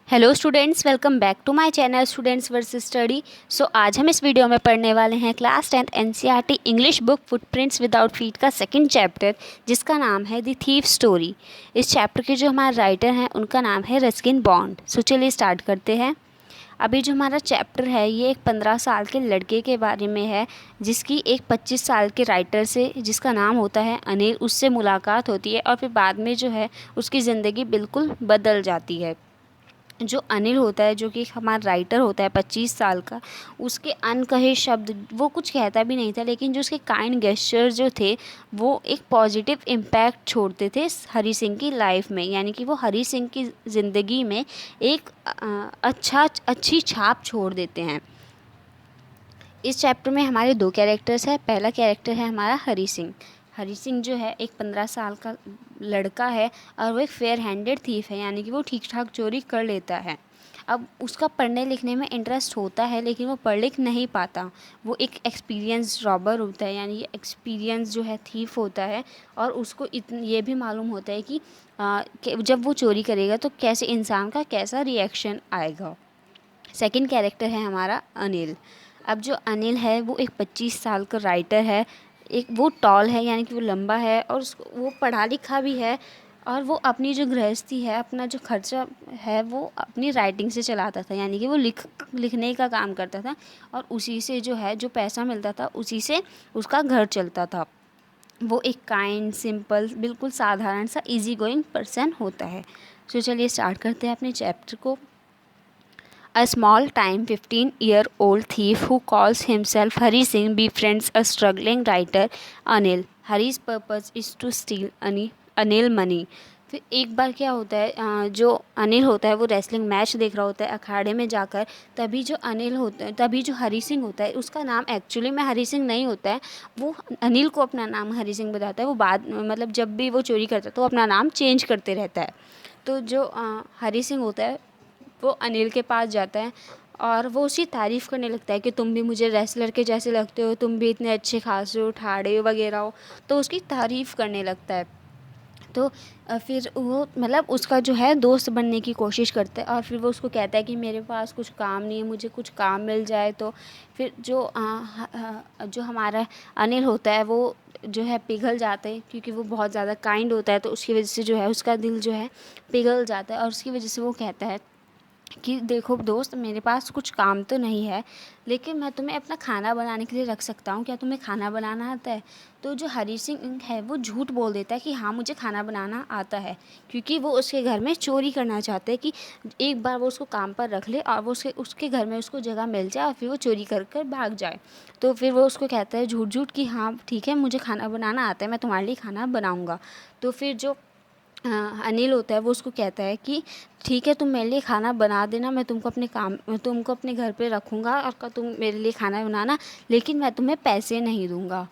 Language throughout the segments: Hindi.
Hello students, welcome back to my channel students versus study. आज हम इस वीडियो में पढ़ने वाले हैं class 10th NCERT English book footprints without feet का सेकंड चैप्टर, जिसका नाम है द थीफ स्टोरी। इस चैप्टर के जो हमारे राइटर हैं उनका नाम है रस्किन बॉन्ड। चलिए स्टार्ट करते हैं। अभी जो हमारा चैप्टर है ये एक 15 साल के लड़के के बारे में है, जिसकी एक 25 साल के राइटर से, जिसका नाम होता है अनिल, उससे मुलाकात होती है और फिर बाद में जो है उसकी ज़िंदगी बिल्कुल बदल जाती है। जो अनिल होता है, जो कि हमारा राइटर होता है 25 साल का, उसके अनकहे शब्द, वो कुछ कहता भी नहीं था, लेकिन जो उसके काइंड गेस्चर जो थे वो एक पॉजिटिव इम्पैक्ट छोड़ते थे हरी सिंह की लाइफ में। यानी कि वो हरी सिंह की ज़िंदगी में एक अच्छी छाप छोड़ देते हैं। इस चैप्टर में हमारे दो कैरेक्टर्स हैं। पहला कैरेक्टर है हमारा हरी सिंह। हरी सिंह जो है एक 15 साल का लड़का है और वो एक फेयर हैंडेड थीफ है, यानी कि वो ठीक ठाक चोरी कर लेता है। अब उसका पढ़ने लिखने में इंटरेस्ट होता है, लेकिन वो पढ़ लिख नहीं पाता। वो एक एक्सपीरियंस रॉबर होता है, यानी एक्सपीरियंस जो है थीफ होता है, और उसको ये भी मालूम होता है कि जब वो चोरी करेगा तो कैसे इंसान का कैसा रिएक्शन आएगा। सेकंड कैरेक्टर है हमारा अनिल। अब जो अनिल है वो एक 25 साल का राइटर है। एक वो टॉल है, यानी कि वो लंबा है, और वो पढ़ा लिखा भी है, और वो अपनी जो गृहस्थी है, अपना जो खर्चा है, वो अपनी राइटिंग से चलाता था। यानी कि वो लिखने का काम करता था, और उसी से जो है जो पैसा मिलता था उसी से उसका घर चलता था। वो एक काइंड, सिंपल, बिल्कुल साधारण सा इजी गोइंग पर्सन होता है। चलिए स्टार्ट करते हैं अपने चैप्टर को। A small-time 15-year-old thief who calls himself Hari Singh befriends a struggling writer, Anil. Hari's purpose is to steal Anil money. फिर एक बार क्या होता है, जो अनिल होता है वो रेसलिंग मैच देख रहा होता है अखाड़े में जाकर। तभी जो हरी सिंह होता है, उसका नाम एक्चुअली में हरी सिंह नहीं होता है। वो अनिल को अपना नाम हरी सिंह बताता है। वो मतलब जब भी वो चोरी करता है तो अपना नाम चेंज करते रहता है। तो जो हरी सिंह होता है वो अनिल के पास जाता है और वो उसकी तारीफ़ करने लगता है कि तुम भी मुझे रेसलर के जैसे लगते हो, तुम भी इतने अच्छे खासे हो, ठाड़े वगैरह हो। तो उसकी तारीफ़ करने लगता है। तो फिर वो मतलब उसका जो है दोस्त बनने की कोशिश करता है, और फिर वो उसको कहता है कि मेरे पास कुछ काम नहीं है, मुझे कुछ काम मिल जाए तो। फिर जो हमारा अनिल होता है वो जो है पिघल जाता है, क्योंकि वो बहुत ज़्यादा काइंड होता है, तो उसकी वजह से जो है उसका दिल जो है पिघल जाता है, और उसकी वजह से वो कहता है कि देखो दोस्त, मेरे पास कुछ काम तो नहीं है, लेकिन मैं तुम्हें अपना खाना बनाने के लिए रख सकता हूँ। क्या तुम्हें खाना बनाना आता है? तो जो हरी सिंह है वो झूठ बोल देता है कि हाँ, मुझे खाना बनाना आता है, क्योंकि वो उसके घर में चोरी करना चाहते हैं कि एक बार वो उसको काम पर रख ले और वो उसके घर में उसको जगह मिल जाए और फिर वो चोरी कर कर भाग जाए। तो फिर वो उसको कहता है झूठ झूठ कि हाँ ठीक है, मुझे खाना बनाना आता है, मैं तुम्हारे लिए खाना बनाऊँगा। तो फिर जो अनिल होता है वो उसको कहता है कि ठीक है, तुम मेरे लिए खाना बना देना, मैं तुमको अपने घर पे रखूँगा और तुम मेरे लिए खाना बनाना, लेकिन मैं तुम्हें पैसे नहीं दूँगा।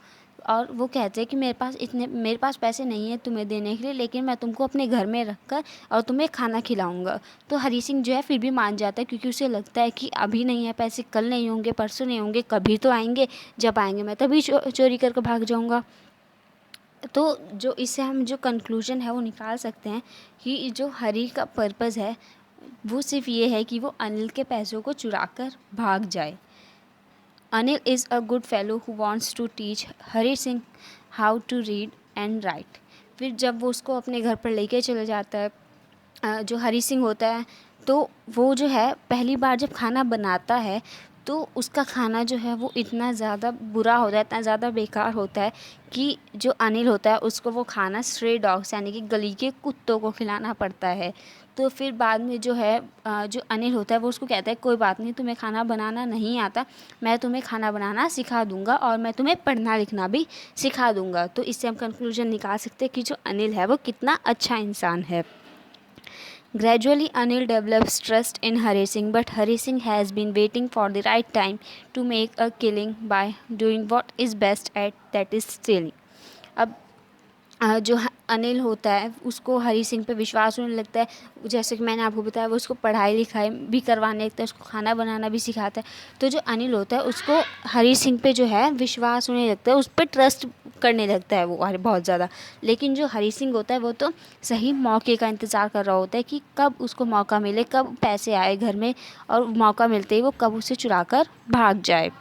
और वो कहते हैं कि मेरे पास पैसे नहीं है तुम्हें देने के लिए, लेकिन मैं तुमको अपने घर में रख कर और तुम्हें खाना खिलाऊँगा। तो हरी सिंह जो है फिर भी मान जाता है, क्योंकि उसे लगता है कि अभी नहीं है पैसे, कल नहीं होंगे, परसों नहीं होंगे, कभी तो आएंगे, जब आएंगे मैं तभी चोरी करके भाग जाऊँगा। तो जो इससे हम जो कंक्लूजन है वो निकाल सकते हैं कि जो हरी का पर्पज़ है वो सिर्फ ये है कि वो अनिल के पैसों को चुरा कर भाग जाए। Anil is a good fellow who wants to teach Hari Singh how to read and write. फिर जब वो उसको अपने घर पर लेके चले जाता है, जो हरी सिंह होता है, तो वो जो है पहली बार जब खाना बनाता है तो उसका खाना जो है वो इतना ज़्यादा बुरा होता है, इतना ज़्यादा बेकार होता है कि जो अनिल होता है उसको वो खाना स्ट्रे डॉग्स यानी कि गली के कुत्तों को खिलाना पड़ता है। तो फिर बाद में जो है जो अनिल होता है वो उसको कहता है कोई बात नहीं, तुम्हें खाना बनाना नहीं आता, मैं तुम्हें खाना बनाना सिखा दूँगा और मैं तुम्हें पढ़ना लिखना भी सिखा दूँगा। तो इससे हम कंक्लूजन निकाल सकते हैं कि जो अनिल है वो कितना अच्छा इंसान है। Gradually, Anil develops trust in Hari Singh, but Hari Singh has been waiting for the right time to make a killing by doing what is best at, that is stealing. अब जो अनिल होता है उसको हरी सिंह पे विश्वास होने लगता है। जैसे कि मैंने आपको बताया, वो उसको पढ़ाई लिखाई भी करवाने लगता है, उसको खाना बनाना भी सिखाता है। तो जो अनिल होता है उसको हरी सिंह पे जो है विश्वास होने लगता है, उस पर ट्रस्ट करने लगता है वो अरे बहुत ज़्यादा। लेकिन जो हरी सिंह होता है वो तो सही मौके का इंतज़ार कर रहा होता है कि कब उसको मौका मिले, कब पैसे आए घर में और मौका मिलते ही वो कब उसे चुरा कर भाग जाए।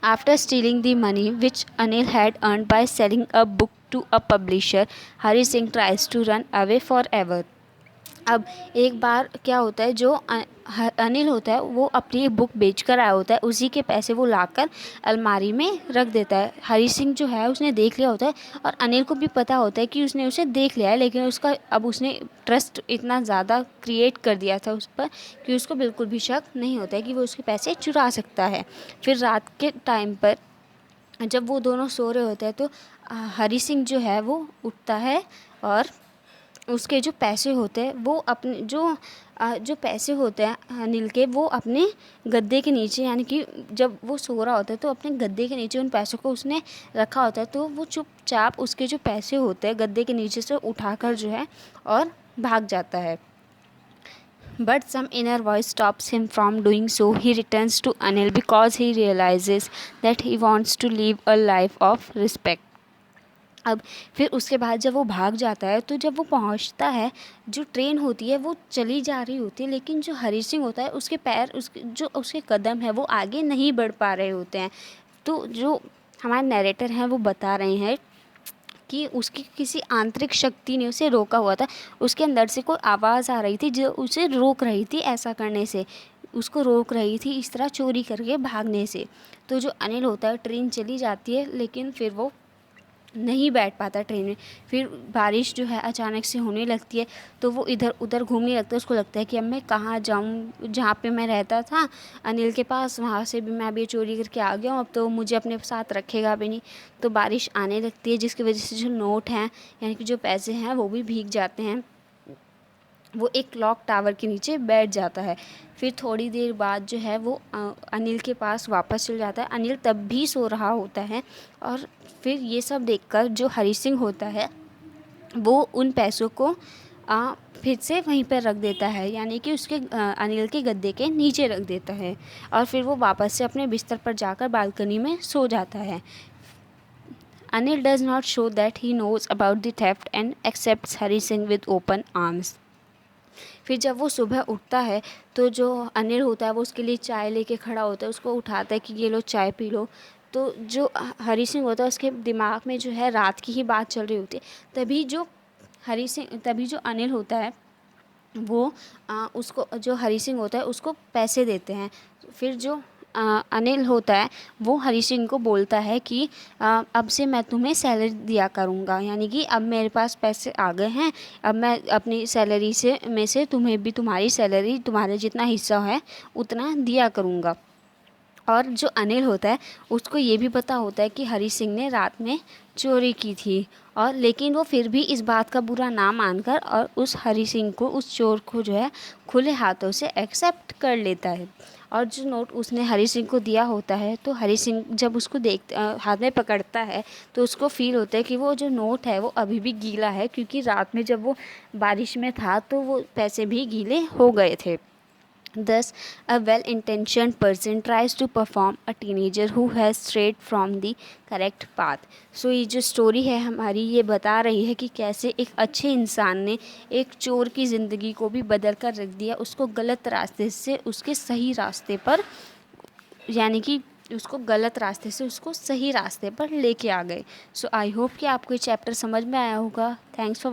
After stealing the money which Anil had earned by selling a book to a publisher, Hari Singh tries to run away forever. अब एक बार क्या होता है, जो अनिल होता है वो अपनी बुक बेच कर आया होता है, उसी के पैसे वो लाकर अलमारी में रख देता है। हरी सिंह जो है उसने देख लिया होता है और अनिल को भी पता होता है कि उसने उसे देख लिया है, लेकिन उसका अब उसने ट्रस्ट इतना ज़्यादा क्रिएट कर दिया था उस पर कि उसको बिल्कुल भी शक नहीं होता है कि वो उसके पैसे चुरा सकता है। फिर रात के टाइम पर जब वो दोनों सो रहे होते हैं तो हरी सिंह जो है वो उठता है और उसके जो पैसे होते हैं वो अपने जो पैसे होते हैं अनिल के, वो अपने गद्दे के नीचे, यानी कि जब वो सो रहा होता है तो अपने गद्दे के नीचे उन पैसों को उसने रखा होता है। तो वो चुपचाप उसके जो पैसे होते हैं गद्दे के नीचे से उठाकर जो है और भाग जाता है। But some inner voice stops him from doing so. He returns to Anil because he realizes that he wants to live a life of respect. अब फिर उसके बाद जब वो भाग जाता है तो जब वो पहुंचता है, जो ट्रेन होती है वो चली जा रही होती है, लेकिन जो हरी सिंह होता है उसके पैर, उसके कदम है वो आगे नहीं बढ़ पा रहे होते हैं। तो जो हमारे नरेटर हैं वो बता रहे हैं कि उसकी किसी आंतरिक शक्ति ने उसे रोका हुआ था, उसके अंदर से कोई आवाज़ आ रही थी जो उसे रोक रही थी ऐसा करने से, उसको रोक रही थी इस तरह चोरी करके भागने से। तो जो अनिल होता है, ट्रेन चली जाती है लेकिन फिर वो नहीं बैठ पाता ट्रेन में। फिर बारिश जो है अचानक से होने लगती है तो वो इधर उधर घूमने लगता है। उसको लगता है कि अब मैं कहाँ जाऊँ, जहाँ पे मैं रहता था अनिल के पास, वहाँ से भी मैं अभी चोरी करके आ गया हूँ, अब तो मुझे अपने साथ रखेगा भी नहीं। तो बारिश आने लगती है जिसकी वजह से जो नोट हैं यानी कि जो पैसे हैं वो भी भीग जाते हैं। वो एक क्लॉक टावर के नीचे बैठ जाता है। फिर थोड़ी देर बाद जो है वो अनिल के पास वापस चल जाता है। अनिल तब भी सो रहा होता है और फिर ये सब देखकर जो हरी सिंह होता है वो उन पैसों को फिर से वहीं पर रख देता है, यानी कि उसके अनिल के गद्दे के नीचे रख देता है और फिर वो वापस से अपने बिस्तर पर जाकर बालकनी में सो जाता है। Anil does not show that he knows about the theft and accepts Hari Singh with open arms. फिर जब वो सुबह उठता है तो जो अनिल होता है वो उसके लिए चाय लेके खड़ा होता है, उसको उठाता है कि ये लो चाय पी लो। तो जो हरी सिंह होता है उसके दिमाग में जो है रात की ही बात चल रही होती है। तभी जो अनिल होता है वो उसको, जो हरी सिंह होता है उसको पैसे देते हैं। फिर जो अनिल होता है वो हरी सिंह को बोलता है कि अब से मैं तुम्हें सैलरी दिया करूँगा, यानी कि अब मेरे पास पैसे आ गए हैं, अब मैं अपनी सैलरी में से तुम्हें भी तुम्हारी सैलरी, तुम्हारे जितना हिस्सा है उतना दिया करूँगा। और जो अनिल होता है उसको ये भी पता होता है कि हरी सिंह ने रात में चोरी की थी, और लेकिन वो फिर भी इस बात का बुरा ना मानकर और उस हरी सिंह को, उस चोर को जो है खुले हाथों से एक्सेप्ट कर लेता है। और जो नोट उसने हरी सिंह को दिया होता है तो हरी सिंह जब उसको हाथ में पकड़ता है तो उसको फील होता है कि वो जो नोट है वो अभी भी गीला है, क्योंकि रात में जब वो बारिश में था तो वो पैसे भी गीले हो गए थे। Thus, a well-intentioned person tries to perform a teenager who has strayed from the correct path. So ये जो स्टोरी है हमारी, ये बता रही है कि कैसे एक अच्छे इंसान ने एक चोर की ज़िंदगी को भी बदल कर रख दिया, उसको गलत रास्ते से उसके सही रास्ते पर, यानी कि उसको गलत रास्ते से उसको सही रास्ते पर लेके आ गए। सो आई होप कि आपको ये चैप्टर समझ में आया होगा। Thanks for